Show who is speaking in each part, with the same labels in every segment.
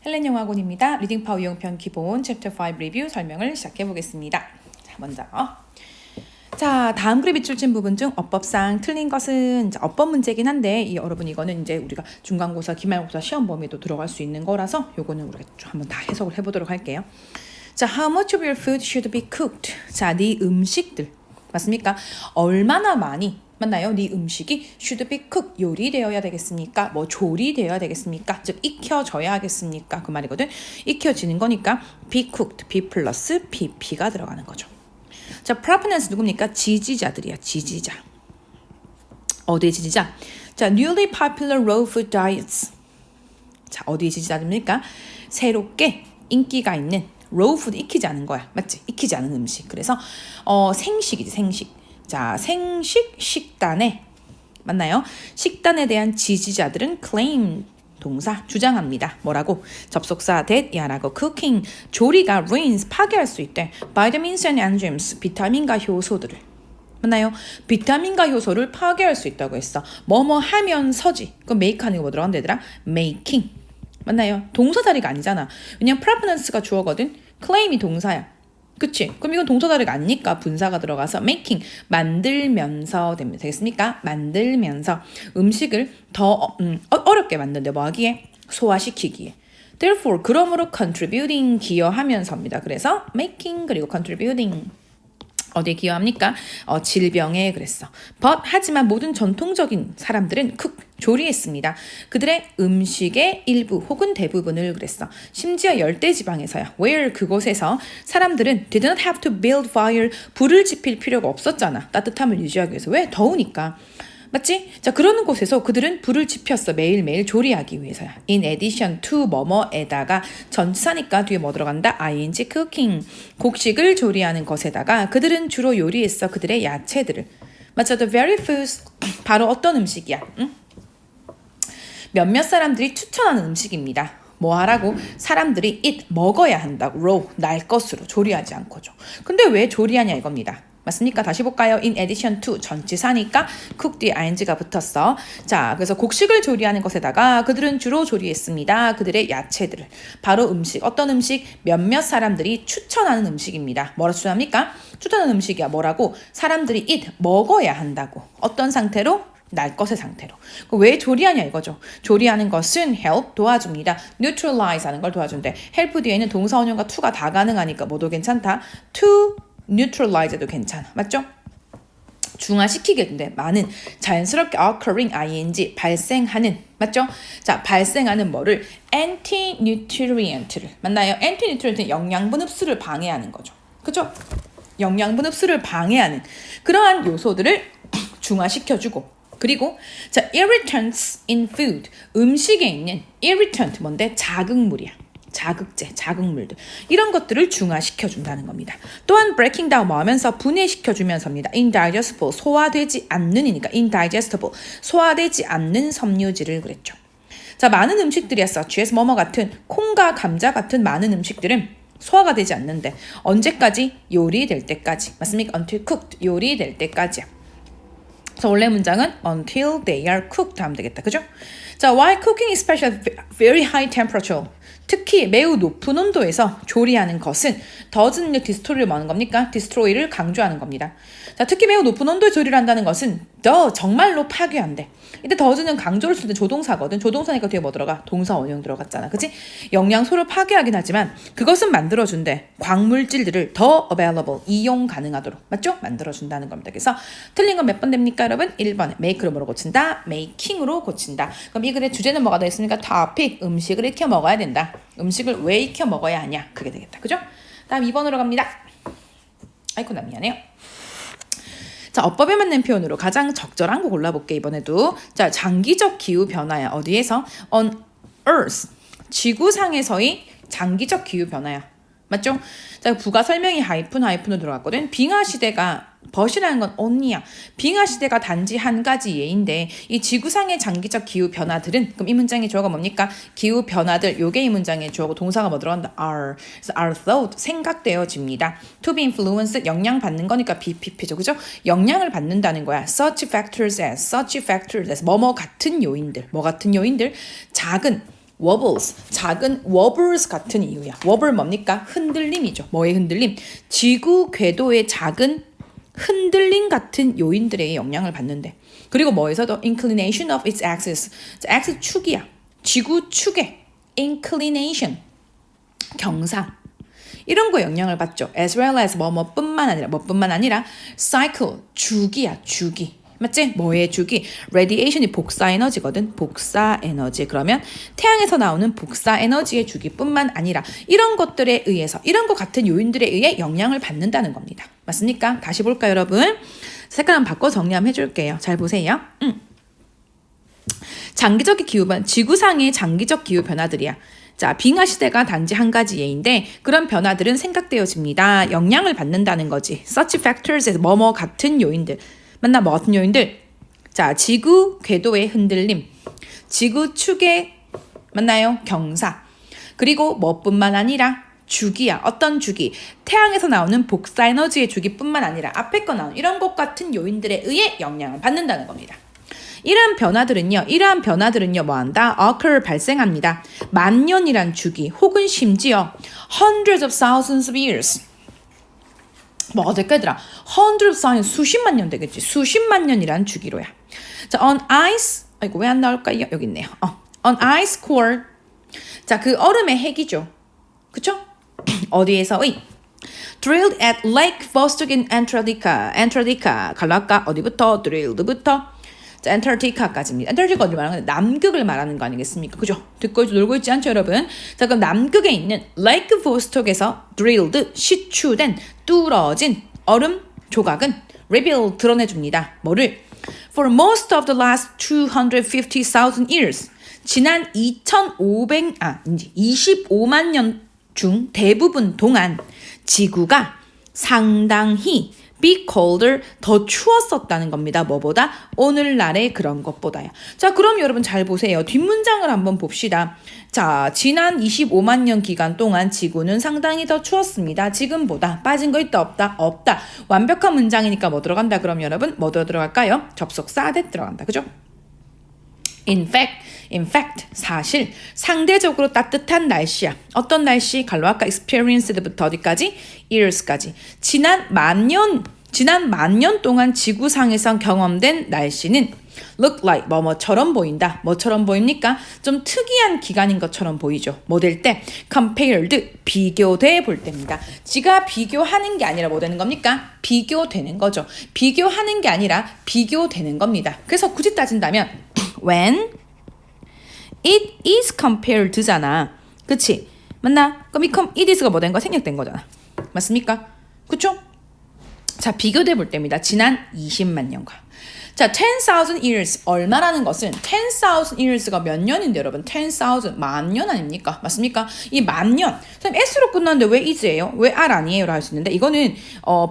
Speaker 1: 헬렌 영어학원입니다. 리딩 파워 이용편 기본 챕터 5 리뷰 설명을 시작해 보겠습니다. 자, 먼저 다음 그래 밑줄 부분 중 어법상 틀린 것은 어법 문제긴 한데 여러분 이거는 이제 우리가 중간고사, 기말고사 시험 범위도 들어갈 수 있는 거라서 요거는 우리가 좀 한번 다 해석을 해보도록 할게요. 자, how much of your food should be cooked? 자, 네 음식들 맞습니까? 얼마나 많이 맞나요? 네 음식이 should be cooked 요리되어야 되겠습니까? 뭐 조리되어야 되겠습니까? 즉 익혀져야 하겠습니까? 그 말이거든. 익혀지는 거니까 be cooked, be 플러스 pp가 들어가는 거죠. 자, proponents 누굽니까? 지지자들이야. 지지자. 어디의 지지자? 자, newly popular raw food diets. 자, 어디의 지지자입니까? 새롭게 인기가 있는 raw food 익히지 않은 거야. 맞지? 익히지 않은 음식. 그래서 생식이지, 생식. 자, 생식 식단에 맞나요? 식단에 대한 지지자들은 claim 동사 주장합니다. 뭐라고? 접속사 that 야라고 cooking 조리가 ruins 파괴할 수 있대. vitamins and enzymes 비타민과 효소들을 맞나요? 비타민과 효소를 파괴할 수 있다고 했어. 뭐뭐 하면서지. 그 make 하는 거 뭐 들어간다 얘들아? making 맞나요? 동사 자리가 아니잖아. 왜냐면 proponents가 주어거든. claim이 동사야. 그치? 그럼 이건 동사 자리가 아니니까 분사가 들어가서 making 만들면서 되겠습니까? 만들면서 음식을 더 어렵게 만드는데 뭐 하기에? 소화시키기에. Therefore 그러므로 contributing 기여하면서입니다. 그래서 making 그리고 contributing 어디에 기여합니까? 질병에 그랬어. But 하지만 모든 전통적인 사람들은 조리했습니다. 그들의 음식의 일부 혹은 대부분을 그랬어. 심지어 열대지방에서야. Where 그곳에서 사람들은 did not have to build fire 불을 지필 필요가 없었잖아. 따뜻함을 유지하기 위해서. 왜? 더우니까. 맞지? 자, 그러는 곳에서 그들은 불을 지폈어. 매일매일 조리하기 위해서야. In addition to 뭐뭐에다가 전치사니까 뒤에 뭐 들어간다? ing cooking. 곡식을 조리하는 것에다가 그들은 주로 요리했어. 그들의 야채들을. 맞죠? The very foods 바로 어떤 음식이야? 응? 몇몇 사람들이 추천하는 음식입니다. 뭐 하라고? 사람들이 먹어야 한다고. raw, 날 것으로 조리하지 않고죠. 근데 왜 조리하냐 이겁니다. 맞습니까? 다시 볼까요? In addition to 전치사니까 cook 뒤에 ing가 붙었어. 자, 그래서 곡식을 조리하는 것에다가 그들은 주로 조리했습니다. 그들의 야채들을. 바로 음식. 어떤 음식? 몇몇 사람들이 추천하는 음식입니다. 뭐라 추천합니까? 추천하는 음식이야. 뭐라고? 사람들이 먹어야 한다고. 어떤 상태로? 날 것의 상태로. 왜 조리하냐 이거죠. 조리하는 것은 help 도와줍니다. neutralize 하는 걸 도와준대. help 뒤에는 동사 원형과 to가 다 가능하니까 뭐도 괜찮다. to neutralize도 괜찮아. 맞죠? 중화시키겠는데 많은 자연스럽게 occurring ing 발생하는 맞죠? 자, 발생하는 뭐를 anti-nutrient를 맞나요? anti-nutrient는 영양분 흡수를 방해하는 거죠. 그죠? 영양분 흡수를 방해하는 그러한 요소들을 중화시켜주고 그리고 자, irritants in food 음식에 있는 irritant 뭔데? 자극물이야. 자극제, 자극물들 이런 것들을 중화시켜준다는 겁니다. 또한 breaking down 뭐 하면서 분해시켜주면서입니다. indigestible 소화되지 않는이니까 indigestible 소화되지 않는 섬유질을 그랬죠. 자, 많은 음식들이야 such as 뭐뭐 같은 콩과 감자 같은 많은 음식들은 소화가 되지 않는데 언제까지? 요리될 때까지 맞습니까? until cooked 요리될 때까지야. 그래서 원래 문장은 until they are cooked 하면 되겠다. 그죠? 자, while cooking especially at very high temperature 특히 매우 높은 온도에서 조리하는 것은 doesn't destroy를 뭐하는 겁니까? destroy를 강조하는 겁니다. 자, 특히 매우 높은 온도에 조리를 한다는 것은 정말로 파괴한대. 이때 doesn't는 강조를 쓸 때 조동사거든. 조동사니까 뒤에 뭐 들어가? 동사 원형 들어갔잖아. 그치? 영양소를 파괴하긴 하지만 그것은 만들어준대. 광물질들을 더 available, 이용 가능하도록. 맞죠? 만들어준다는 겁니다. 그래서 틀린 건 몇 번 됩니까, 여러분? 1번. make를 뭐로 고친다? making으로 고친다. 그럼 이 글의 주제는 뭐가 되겠습니까? topic. 음식을 익혀 먹어야 된다. 음식을 왜 익혀 먹어야 하냐? 그게 되겠다. 그죠? 다음 2번으로 갑니다. 아이고, 나 미안해요. 자, 어법에 맞는 표현으로 가장 적절한 거 골라볼게, 이번에도. 자, 장기적 기후 변화야. 어디에서? On Earth. 지구상에서의 장기적 기후 변화야. 맞죠? 자, 부가 설명이 하이픈으로 들어갔거든. 빙하 시대가 벗이라는 건 only야. 빙하 시대가 단지 한 가지 예인데 이 지구상의 장기적 기후 변화들은 그럼 이 문장의 주어가 뭡니까? 기후 변화들. 요게 이 문장의 주어고 동사가 뭐 들어간다? are. 그래서 are thought 생각되어집니다. to be influenced 영향받는 거니까 BPP죠. 그죠? 영향을 받는다는 거야. such factors as 뭐뭐 같은 요인들. 뭐 같은 요인들? 작은 wobbles, 작은 wobbles 같은 이유야. wobble 뭡니까? 흔들림이죠. 뭐의 흔들림? 지구 궤도의 작은 흔들림 같은 요인들의 영향을 받는데. 그리고 뭐에서도 inclination of its axis. axis 축이야. 지구 축의 inclination, 경사. 이런 거 영향을 받죠. as well as 뭐뿐만 아니라 cycle, 주기야, 주기. 맞지? 뭐의 주기? radiation이 복사 에너지거든. 복사 에너지. 그러면 태양에서 나오는 복사 에너지의 주기뿐만 아니라 이런 것들에 의해서 이런 것 같은 요인들에 의해 영향을 받는다는 겁니다. 맞습니까? 다시 볼까요, 여러분? 색깔 한번 바꿔 정리 한번 해줄게요. 잘 보세요. 장기적 기후변, 지구상의 장기적 기후 변화들이야. 자, 빙하 시대가 단지 한 가지 예인데 그런 변화들은 생각되어집니다. 영향을 받는다는 거지. such factors에서 뭐뭐 같은 요인들. 맞나? 뭐 같은 요인들? 자, 지구 궤도의 흔들림, 지구 축의 맞나요? 경사. 그리고 뭐뿐만 아니라 주기야. 어떤 주기? 태양에서 나오는 복사 에너지의 주기뿐만 아니라 앞에 거 나온 이런 것 같은 요인들에 의해 영향을 받는다는 겁니다. 이러한 변화들은요 뭐한다? occur 발생합니다. 만년이란 주기 혹은 심지어 hundreds of thousands of years. 뭐가 될까 얘들아? hundreds of thousands 수십만 년 되겠지. 수십만 년이란 주기로야. 자, on ice. 아이고 왜 안 나올까요? 여기 있네요. on ice core. 자, 그 얼음의 핵이죠. 그쵸? 어디에서의? drilled at Lake Vostok in Antarctica. 갈라까 어디부터? drilled부터 자, 엔타르티카까지입니다. 엔타르티카 어디 말하는 건데 남극을 말하는 거 아니겠습니까? 그죠? 듣고 놀고 있지 않죠, 여러분? 자, 그럼 남극에 있는 레이크 보스톡에서 drilled, 시추된, 뚫어진 얼음 조각은 reveal, 드러내줍니다. 뭐를? For most of the last 250,000 years. 지난 25만 년 중 대부분 동안 지구가 상당히 be colder, 더 추웠었다는 겁니다. 뭐보다? 오늘날의 그런 것보다요. 자, 그럼 여러분 잘 보세요. 뒷문장을 한번 봅시다. 자, 지난 25만 년 기간 동안 지구는 상당히 더 추웠습니다. 지금보다. 빠진 거 있다 없다? 없다. 완벽한 문장이니까 뭐 들어간다? 그럼 여러분 뭐 들어갈까요? 접속사 that 들어간다. 그죠? In fact, 사실 상대적으로 따뜻한 날씨야. 어떤 날씨? 갈로아까 experienced부터 어디까지? years까지. 지난 만 년 동안 지구상에서 경험된 날씨는 look like 뭐처럼 보인다. 뭐처럼 보입니까? 좀 특이한 기간인 것처럼 보이죠. 뭐 될 때? compared, 비교돼 볼 때입니다. 지가 비교하는 게 아니라 뭐 되는 겁니까? 비교되는 거죠. 비교하는 게 아니라 비교되는 겁니다. 그래서 굳이 따진다면 when it is compared잖아. 그치? 맞나? 그럼 it is가 뭐 된 거? 생략된 거잖아. 맞습니까? 그쵸? 자, 비교돼 볼 때입니다. 지난 20만 년과. 자, 10,000 years. 얼마라는 것은 10,000 years가 몇 년인데 여러분? 10,000 만 년 아닙니까? 맞습니까? 이 만 년. 선생님 S로 끝났는데 왜 is예요? 왜 R 아니에요? 라 할 수 있는데 이거는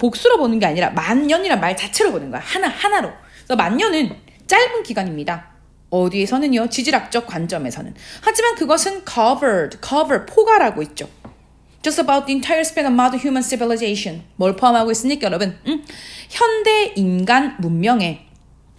Speaker 1: 복수로 보는 게 아니라 만 년이란 말 자체로 보는 거야. 하나로. 그래서 만 년은 짧은 기간입니다. 어디에서는요? 지질학적 관점에서는. 하지만 그것은 cover, 포괄하고 있죠. Just about the entire span of modern human civilization. 뭘 포함하고 있습니까, 여러분? 현대 인간 문명의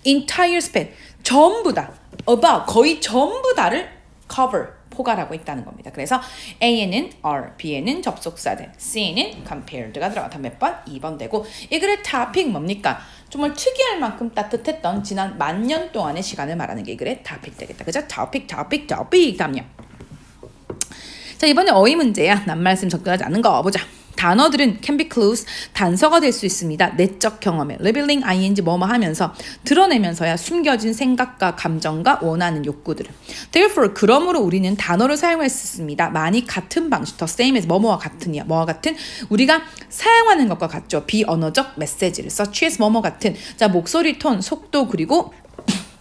Speaker 1: entire span, 전부 다, about, 거의 전부 다를 cover, 포괄하고 있다는 겁니다. 그래서 A에는 R, B에는 접속사 된, C에는 compared가 들어가다 몇 번? 2번 되고 이 글의 topic 뭡니까? 정말 특이할 만큼 따뜻했던 지난 만 년 동안의 시간을 말하는 게 이 글의 topic 되겠다. 그죠? topic. 다음요. 자, 이번에 어휘 문제야. 난 말씀 접근하지 않는 거 보자. 단어들은 can be clues, 단서가 될 수 있습니다. 내적 경험에 revealing ing 뭐뭐 하면서 드러내면서야 숨겨진 생각과 감정과 원하는 욕구들을. Therefore, 그러므로 우리는 단어를 사용했습니다. 많이 같은 방식, the same as 뭐뭐와 같은이야. 뭐와 같은? 우리가 사용하는 것과 같죠. 비언어적 메시지를 such as 뭐뭐 같은. 자, 목소리 톤, 속도 그리고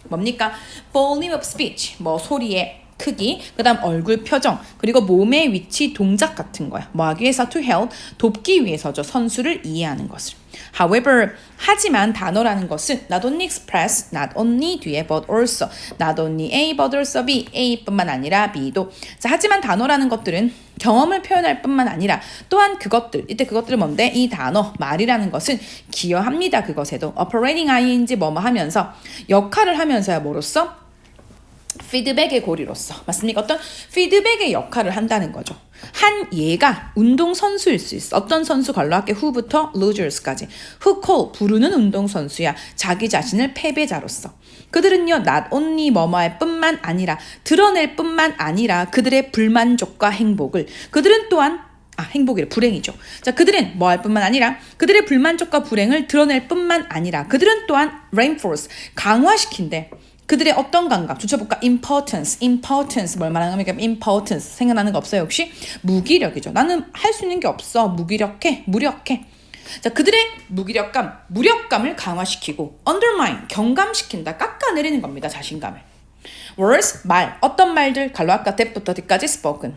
Speaker 1: 뭡니까? volume of speech, 뭐 소리의 크기, 그 다음 얼굴 표정, 그리고 몸의 위치, 동작 같은 거야. 뭐 하기 위해서? to help, 돕기 위해서죠. 선수를 이해하는 것을. However, 하지만 단어라는 것은 not only express, not only 뒤에 but also, not only A but also B, A뿐만 아니라 B도. 자, 하지만 단어라는 것들은 경험을 표현할 뿐만 아니라 또한 그것들, 이때 그것들은 뭔데? 이 단어, 말이라는 것은 기여합니다. 그것에도. operating ing 뭐뭐 하면서, 역할을 하면서야 뭐로써? 피드백의 고리로서 맞습니까? 어떤 피드백의 역할을 한다는 거죠. 한 얘가 운동선수일 수 있어. 어떤 선수 걸러할게 who부터 losers까지. who call 부르는 운동선수야. 자기 자신을 패배자로서. 그들은요 not only 뭐뭐할 뿐만 아니라 드러낼 뿐만 아니라 그들의 불만족과 행복을 그들은 또한 행복이래 불행이죠. 자 그들은 뭐 할 뿐만 아니라 그들의 불만족과 불행을 드러낼 뿐만 아니라 그들은 또한 reinforce 강화시킨대. 그들의 어떤 감각 주쳐볼까? importance 뭘 말하는 겁니까? importance 생각나는 거 없어요 혹시? 무기력이죠. 나는 할 수 있는 게 없어. 무력해. 자 그들의 무력감을 강화시키고 undermine 경감시킨다. 깎아내리는 겁니다. 자신감을. words 어떤 말들 갈로 아까 that부터 뒤까지 spoken.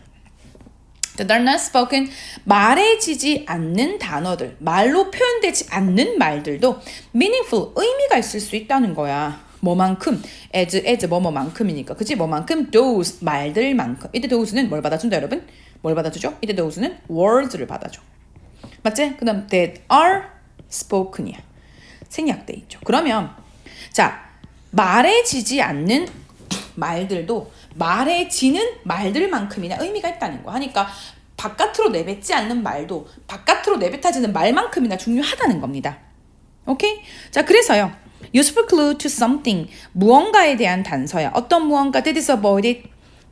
Speaker 1: They're not spoken 말해지지 않는 단어들 말로 표현되지 않는 말들도 meaningful 의미가 있을 수 있다는 거야. 뭐만큼 as 뭐만큼이니까 그치? 뭐만큼 those 말들만큼 이때 those는 뭘 받아준다 여러분? 뭘 받아주죠? 이때 those는 words를 받아줘. 맞지? 그 다음 that are spoken이야. 생략돼 있죠. 그러면 자 말해지지 않는 말들도 말해지는 말들만큼이나 의미가 있다는 거 하니까 바깥으로 내뱉지 않는 말도 바깥으로 내뱉어지는 말만큼이나 중요하다는 겁니다. 오케이? 자 그래서요. useful clue to something 무언가에 대한 단서야. 어떤 무언가 that is avoided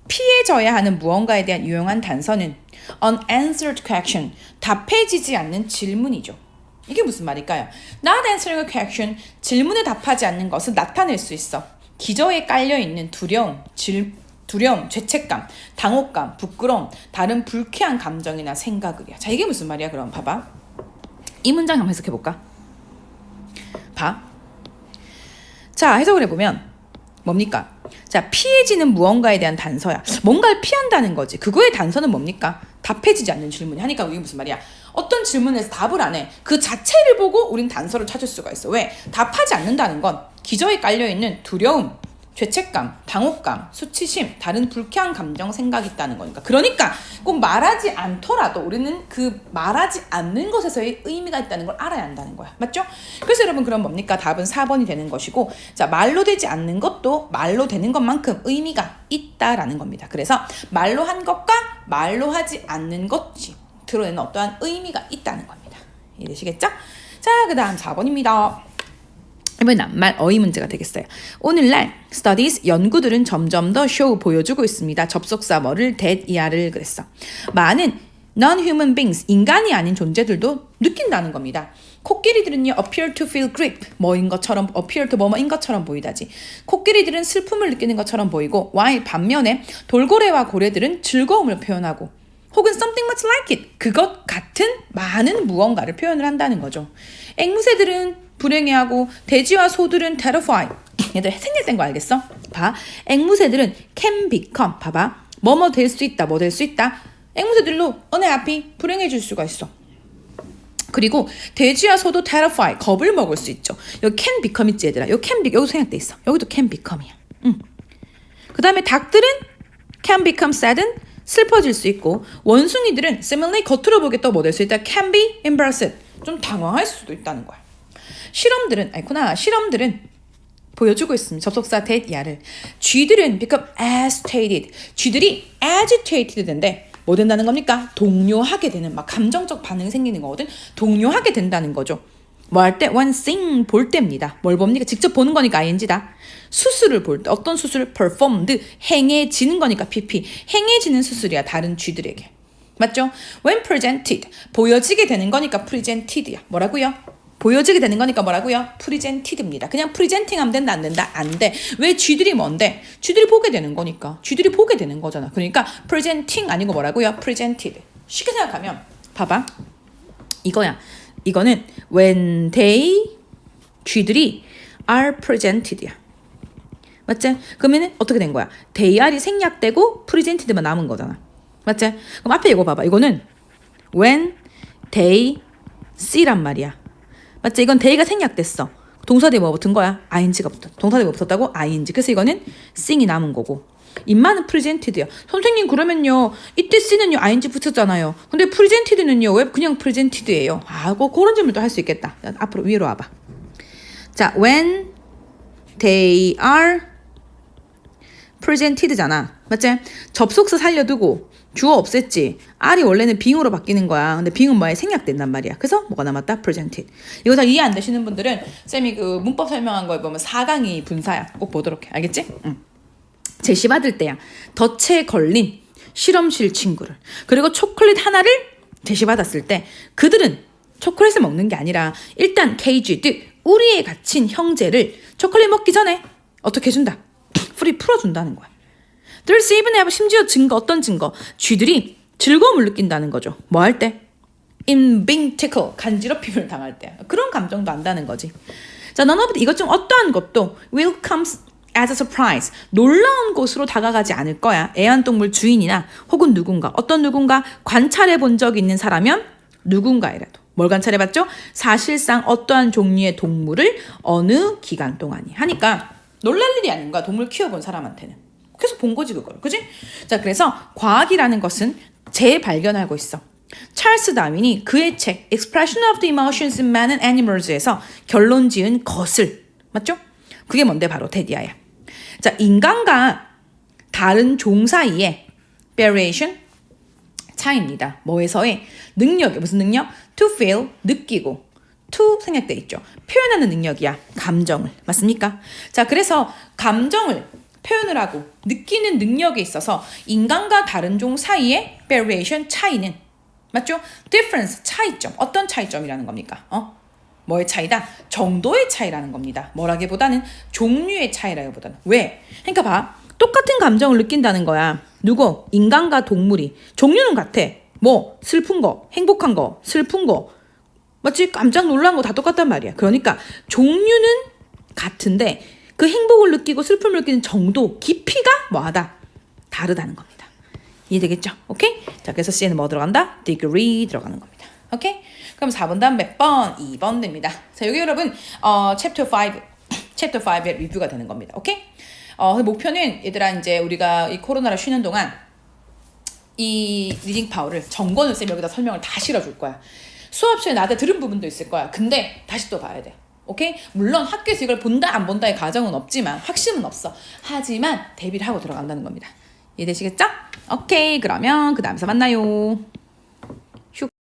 Speaker 1: 피해져야 하는 무언가에 대한 유용한 단서는 unanswered question 답해지지 않는 질문이죠. 이게 무슨 말일까요? Not answering a question 질문에 답하지 않는 것은 나타낼 수 있어. 기저에 깔려있는 두려움, 죄책감, 당혹감, 부끄러움, 다른 불쾌한 감정이나 생각을이야. 자 이게 무슨 말이야? 그럼 봐봐. 이 문장 한번 해석해볼까? 봐. 자 해석을 해보면 뭡니까? 자 피해지는 무언가에 대한 단서야. 뭔가를 피한다는 거지. 그거의 단서는 뭡니까? 답해지지 않는 질문이 하니까 이게 무슨 말이야? 어떤 질문에서 답을 안 해. 그 자체를 보고 우린 단서를 찾을 수가 있어. 왜? 답하지 않는다는 건 기저에 깔려있는 두려움, 죄책감, 당혹감, 수치심, 다른 불쾌한 감정, 생각이 있다는 거니까. 그러니까 꼭 말하지 않더라도 우리는 그 말하지 않는 것에서의 의미가 있다는 걸 알아야 한다는 거야. 맞죠? 그래서 여러분 그럼 뭡니까? 답은 4번이 되는 것이고 자 말로 되지 않는 것도 말로 되는 것만큼 의미가 있다라는 겁니다. 그래서 말로 한 것과 말로 하지 않는 것이 드러내는 어떠한 의미가 있다는 겁니다. 이해되시겠죠? 자, 그 다음 4번입니다. 이번엔 낱말 어휘 문제가 되겠어요. 오늘날 studies 연구들은 점점 더 show 보여주고 있습니다. 접속사 뭐를 that 이하를 그랬어. 많은 non-human beings 인간이 아닌 존재들도 느낀다는 겁니다. 코끼리들은요 appear to feel grief 뭐인 것처럼 appear to 뭐뭐인 것처럼 보이다지. 코끼리들은 슬픔을 느끼는 것처럼 보이고 while 반면에 돌고래와 고래들은 즐거움을 표현하고 혹은 something much like it 그것 같은 많은 무언가를 표현을 한다는 거죠. 앵무새들은 불행해하고 돼지와 소들은 terrified 얘들 생략된 거 알겠어? 봐 앵무새들은 can become 봐봐 뭐뭐 될 수 있다 뭐 될 수 있다 앵무새들도 unhappy 불행해질 수가 있어. 그리고 돼지와 소도 terrified 겁을 먹을 수 있죠. 여기 can become 있지 얘들아. 여기 can be 여기도 생략돼 있어. 여기도 can become이야. 그 다음에 닭들은 can become sadden 슬퍼질 수 있고 원숭이들은 similarly 겉으로 보기에 또 뭐 될 수 있다 can be embarrassed 좀 당황할 수도 있다는 거야. 실험들은 보여주고 있습니다. 접속사 that 야를 쥐들은 become agitated 쥐들이 agitated 된대. 뭐 된다는 겁니까? 동요하게 되는 막 감정적 반응이 생기는 거거든. 동요하게 된다는 거죠. 뭐 할 때? when seeing 볼 때입니다. 뭘 봅니까? 직접 보는 거니까 ing다. 수술을 볼 때 어떤 수술을 performed 행해지는 거니까 pp 행해지는 수술이야 다른 쥐들에게. 맞죠? when presented 보여지게 되는 거니까 presented야. 뭐라고요? 보여지게 되는 거니까 뭐라고요? presented입니다. 그냥 presenting 하면 된다 안 된다? 안 돼. 왜 쥐들이 뭔데? 쥐들이 보게 되는 거니까. 쥐들이 보게 되는 거잖아. 그러니까 presenting 아니고 뭐라고요? presented. 쉽게 생각하면 봐봐. 이거야. 이거는 when they 쥐들이 are presented야. 맞지? 그러면은 어떻게 된 거야? they are이 생략되고 presented만 남은 거잖아. 맞지? 그럼 앞에 이거 봐봐. 이거는 when they see란 말이야. 맞지? 이건 they가 생략됐어. 동사 뒤에 뭐 붙은 거야? ing가 붙었다. 동사 뒤에 뭐 붙었다고? ing. 그래서 이거는 sing이 남은 거고. 인마는 presented야. 선생님 그러면요. 이때 C는요 ing 붙였잖아요. 근데 presented는요 왜 그냥 presented예요? 그런 질문도 할 수 있겠다. 앞으로 위로 와봐. 자, when they are presented잖아. 맞지? 접속사 살려두고 주어 없앴지. R이 원래는 being으로 바뀌는 거야. 근데 being은 뭐에 생략된단 말이야. 그래서 뭐가 남았다? presented. 이거 다 이해 안 되시는 분들은 쌤이 그 문법 설명한 거에 보면 4강이 분사야. 꼭 보도록 해. 알겠지? 응. 제시 받을 때야. 덫에 걸린 실험실 친구를. 그리고 초콜릿 하나를 제시 받았을 때 그들은 초콜릿을 먹는 게 아니라 일단 케이지드 우리에 갇힌 형제를 초콜릿 먹기 전에 어떻게 해준다? 풀이 풀어준다는 거야. There's even have 심지어 증거 어떤 증거? 쥐들이 즐거움을 느낀다는 거죠. 뭐 할 때? In being tickled 간지럽힘을 당할 때 그런 감정도 안다는 거지. 자, none of 이것 중 어떠한 것도 will comes as a surprise 놀라운 곳으로 다가가지 않을 거야. 애완동물 주인이나 혹은 누군가 어떤 누군가 관찰해 본 적이 있는 사람이면 누군가이라도 뭘 관찰해 봤죠? 사실상 어떠한 종류의 동물을 어느 기간 동안이 하니까 놀랄 일이 아닌가 동물 키워본 사람한테는 계속 본 거지 그걸 그지? 자 그래서 과학이라는 것은 재발견하고 있어. 찰스 다윈이 그의 책 Expression of the Emotions in Man and Animals에서 결론 지은 것을 맞죠? 그게 뭔데 바로 데디아야. 자 인간과 다른 종 사이의 variation 차이입니다. 뭐에서의 능력이 무슨 능력? To feel 느끼고 to 생략돼 있죠. 표현하는 능력이야. 감정을 맞습니까? 자 그래서 감정을 표현을 하고 느끼는 능력에 있어서 인간과 다른 종 사이의 variation 차이는 맞죠? difference 차이점 어떤 차이점이라는 겁니까? 뭐의 차이다? 정도의 차이라는 겁니다. 뭐라기보다는 종류의 차이라기보다는 왜? 그러니까 봐 똑같은 감정을 느낀다는 거야. 누구? 인간과 동물이 종류는 같아. 뭐 슬픈 거, 행복한 거, 슬픈 거 맞지? 깜짝 놀란 거 다 똑같단 말이야. 그러니까 종류는 같은데 그 행복을 느끼고 슬픔을 느끼는 정도, 깊이가 뭐하다? 다르다는 겁니다. 이해되겠죠? 오케이? 자, 그래서 C에는 뭐 들어간다? degree 들어가는 겁니다. 오케이? 그럼 4번 다음 몇 번? 2번 됩니다. 자, 여기 여러분 chapter 5의 리뷰가 되는 겁니다. 오케이? 목표는 얘들아 이제 우리가 이 코로나를 쉬는 동안 이 리딩 파워를 정권을 쌤 여기다 설명을 다 실어줄 거야. 수업 시간에 나한테 들은 부분도 있을 거야. 근데 다시 또 봐야 돼. 오케이? 물론 학교에서 이걸 본다 안 본다의 가정은 없지만 확신은 없어. 하지만 대비를 하고 들어간다는 겁니다. 이해되시겠죠? 오케이 그러면 그 다음에서 만나요.